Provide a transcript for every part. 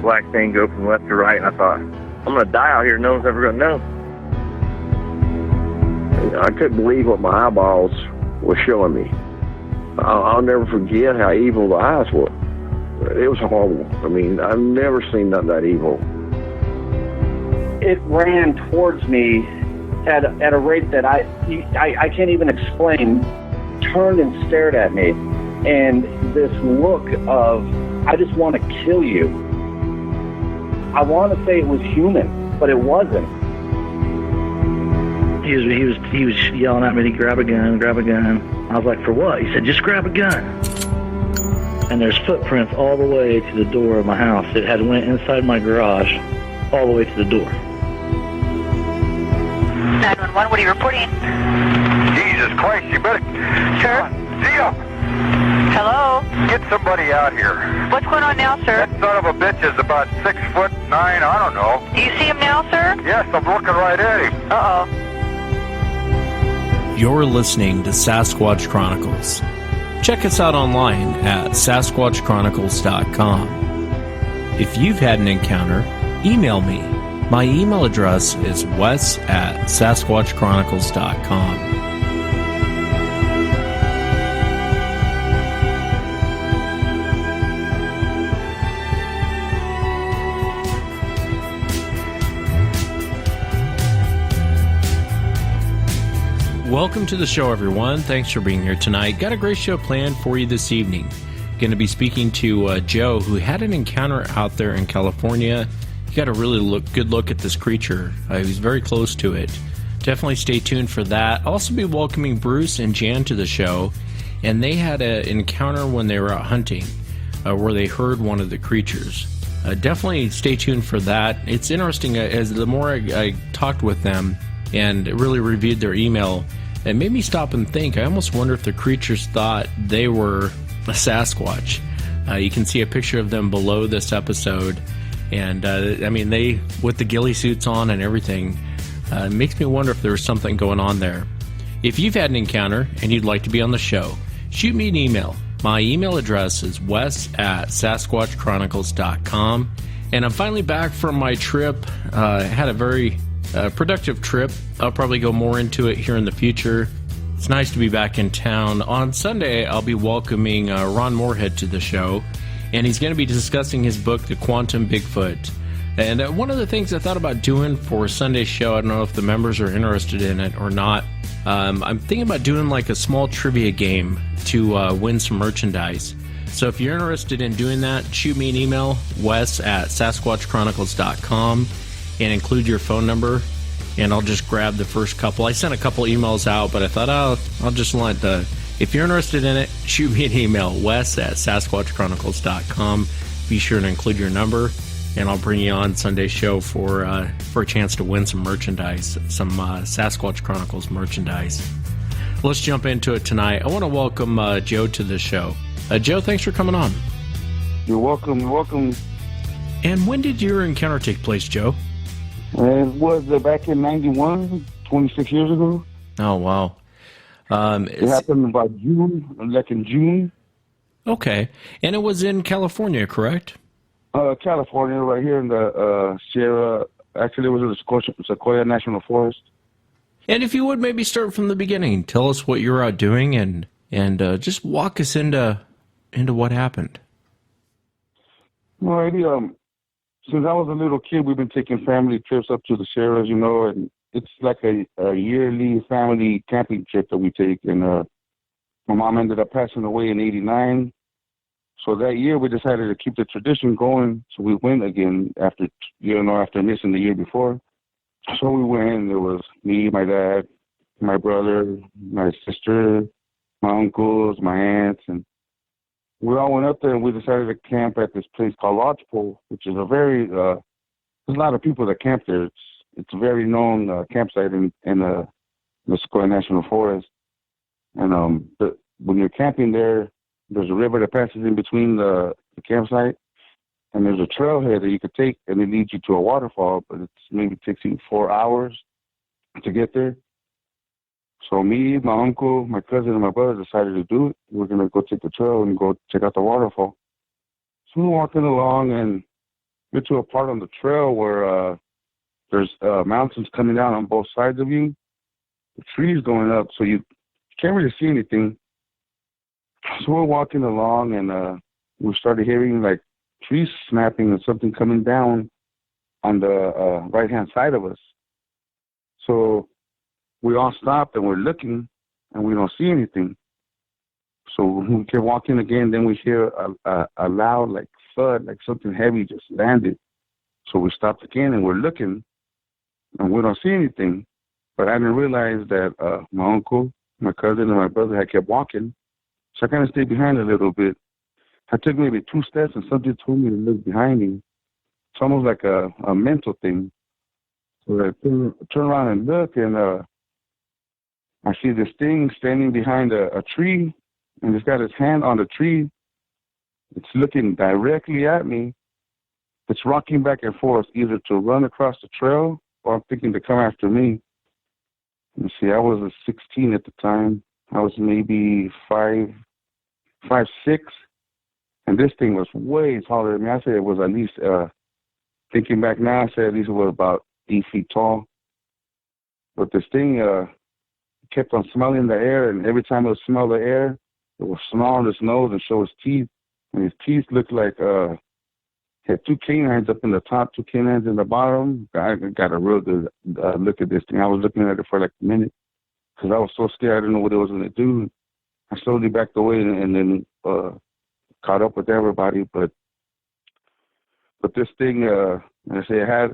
black thing go from left to right, and I thought, I'm going to die out here. No one's ever going to know. I couldn't believe what my eyeballs were showing me. I'll never forget how evil the eyes were. It was horrible. I mean, I've never seen nothing that evil. It ran towards me at a rate that I can't even explain. Turned and stared at me, and this look of, I just want to kill you. I want to say it was human, but it wasn't. He was yelling at me to grab a gun, grab a gun. I was like, for what? He said, just grab a gun. And there's footprints all the way to the door of my house. It had went inside my garage all the way to the door. 911, what are you reporting? Jesus Christ, you better... Sir? Zia! Hello? Get somebody out here. What's going on now, sir? That son of a bitch is about 6'9", I don't know. Do you see him now, sir? Yes, I'm looking right at him. Uh-oh. You're listening to Sasquatch Chronicles. Check us out online at sasquatchchronicles.com. If you've had an encounter, email me. My email address is wes@sasquatchchronicles.com. Welcome to the show, everyone. Thanks for being here tonight. Got a great show planned for you this evening. Going to be speaking to Joe, who had an encounter out there in California. You got a really good look at this creature. He was very close to it. Definitely stay tuned for that. Also be welcoming Bruce and Jan to the show. And they had an encounter when they were out hunting where they heard one of the creatures. Definitely stay tuned for that. It's interesting, as the more I talked with them and really reviewed their email, it made me stop and think. I almost wonder if the creatures thought they were a Sasquatch. You can see a picture of them below this episode. And, I mean, they, with the ghillie suits on and everything, it makes me wonder if there was something going on there. If you've had an encounter and you'd like to be on the show, shoot me an email. My email address is wes@sasquatchchronicles.com. And I'm finally back from my trip. I had a very productive trip. I'll probably go more into it here in the future. It's nice to be back in town. On Sunday, I'll be welcoming Ron Moorhead to the show, and he's going to be discussing his book, The Quantum Bigfoot. And one of the things I thought about doing for Sunday's show, I don't know if the members are interested in it or not, I'm thinking about doing like a small trivia game to win some merchandise. So if you're interested in doing that, shoot me an email, wes@sasquatchchronicles.com, and include your phone number, and I'll just grab the first couple. I sent a couple emails out, but I thought I'll just let if you're interested in it, shoot me an email, wes@sasquatchchronicles.com. Be sure to include your number, and I'll bring you on Sunday's show for a chance to win some merchandise, some Sasquatch Chronicles merchandise. Let's jump into it tonight. I want to welcome Joe to the show. Joe, thanks for coming on. You're welcome. You're welcome. And when did your encounter take place, Joe? It was back in 91, 26 years ago. Oh, wow. It happened about June, like in June. Okay. And it was in California, correct? California, right here in the Sierra. Actually, it was in the Sequoia National Forest. And if you would maybe start from the beginning, tell us what you were out doing and just walk us into what happened. Alrighty, since I was a little kid, we've been taking family trips up to the Sierras, and it's like a yearly family camping trip that we take. And my mom ended up passing away in '89. So that year we decided to keep the tradition going. So we went again after missing the year before. So we went. There was me, my dad, my brother, my sister, my uncles, my aunts, and we all went up there, and we decided to camp at this place called Lodgepole, which is a very there's a lot of people that camp there. It's a very known campsite in the Sequoia National Forest. And when you're camping there, there's a river that passes in between the campsite, and there's a trailhead that you could take, and it leads you to a waterfall, but it maybe takes you 4 hours to get there. So me, my uncle, my cousin, and my brother decided to do it. We're going to go take the trail and go check out the waterfall. So we're walking along, and get to a part on the trail where there's mountains coming down on both sides of you, the trees going up, so you can't really see anything. So we're walking along, and we started hearing like trees snapping and something coming down on the right-hand side of us. So we all stopped and we're looking, and we don't see anything. So we kept walking again. Then we hear a loud like thud, like something heavy just landed. So we stopped again, and we're looking, and we don't see anything. But I didn't realize that my uncle, my cousin, and my brother had kept walking. So I kind of stayed behind a little bit. I took maybe 2 steps, and something told me to look behind me. It's almost like a mental thing. So I turn around and look, and I see this thing standing behind a tree, and it's got its hand on the tree. It's looking directly at me. It's rocking back and forth, either to run across the trail or I'm thinking to come after me. You see, I was 16 at the time. I was maybe 5'6", and this thing was way taller than me. I said it was at least, thinking back now, I said at least it was about 8 feet tall. But this thing kept on smelling the air, and every time it would smell the air, it would snarl on its nose and show its teeth. And his teeth looked like had 2 canines up in the top, 2 canines in the bottom. I got a real good look at this thing. I was looking at it for like a minute because I was so scared. I didn't know what it was going to do. I slowly backed away and then caught up with everybody. But this thing, I say I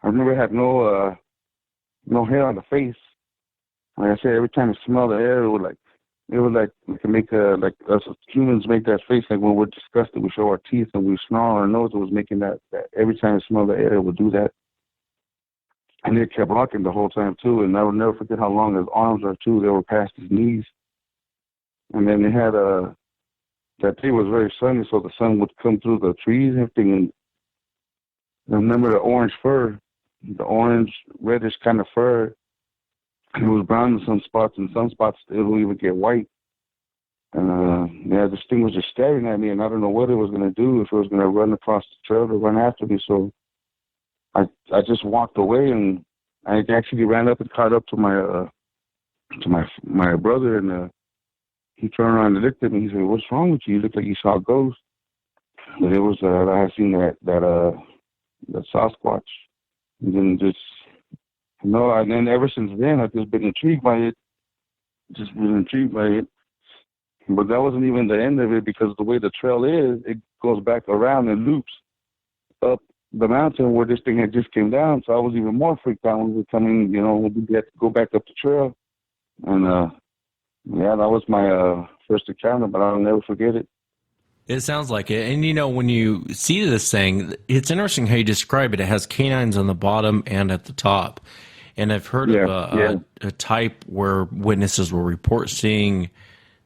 remember it had no hair on the face. Like I said, every time it smelled the air, it would make like us humans make that face, like when we're disgusted, we show our teeth and we snarl our nose. It was making that every time it smelled the air, it would do that. And it kept rocking the whole time too. And I will never forget how long his arms are too. They were past his knees. And then they had that day was very sunny, so the sun would come through the trees and everything. And I remember the orange fur, the orange reddish kind of fur. It was brown in some spots, and some spots it would even get white. And this thing was just staring at me, and I don't know what it was going to do, if it was going to run across the trail or run after me. So I just walked away, and I actually ran up and caught up to my brother, and he turned around and looked at me. He said, "What's wrong with you? You look like you saw a ghost." But it was I had seen that Sasquatch, and then just. No, and then ever since then, I've just been intrigued by it. But that wasn't even the end of it, because the way the trail is, it goes back around and loops up the mountain where this thing had just came down. So I was even more freaked out when we were coming, we had to go back up the trail. And, that was my first encounter, but I'll never forget it. It sounds like it. And, when you see this thing, it's interesting how you describe it. It has canines on the bottom and at the top. And I've heard of a type where witnesses will report seeing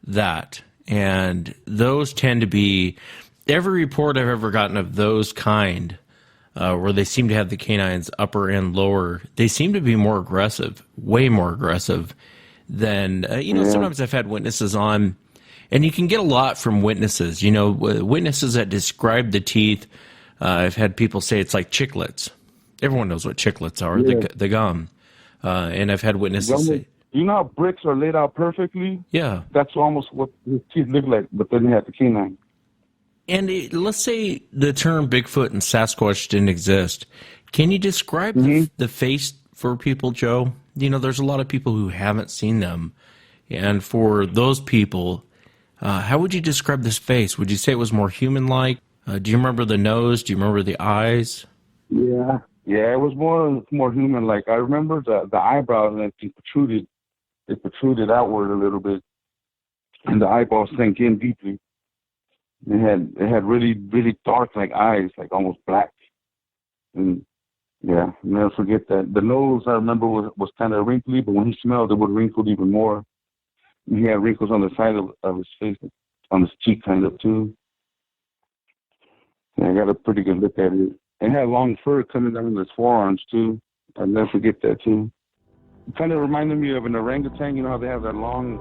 that. And those tend to be, every report I've ever gotten of those kind, where they seem to have the canines upper and lower, they seem to be more aggressive, way more aggressive than, sometimes I've had witnesses on, and you can get a lot from witnesses. Witnesses that describe the teeth, I've had people say it's like chiclets. Everyone knows what chiclets are, the gum. And I've had witnesses say... You know how bricks are laid out perfectly? Yeah. That's almost what his teeth look like, but then they have the canine. And let's say the term Bigfoot and Sasquatch didn't exist. Can you describe the face for people, Joe? There's a lot of people who haven't seen them. And for those people, how would you describe this face? Would you say it was more human-like? Do you remember the nose? Do you remember the eyes? Yeah, it was more human-like. I remember the eyebrows, and it protruded outward a little bit, and the eyeballs sank in deeply. It had really, really dark like eyes, like almost black. And I'll never forget that. The nose, I remember, was kind of wrinkly, but when he smelled, it would wrinkle even more. And he had wrinkles on the side of his face, on his cheek kind of too. And I got a pretty good look at it. It had long fur coming down his forearms too. I'll never forget that too. It kind of reminded me of an orangutan. How they have that long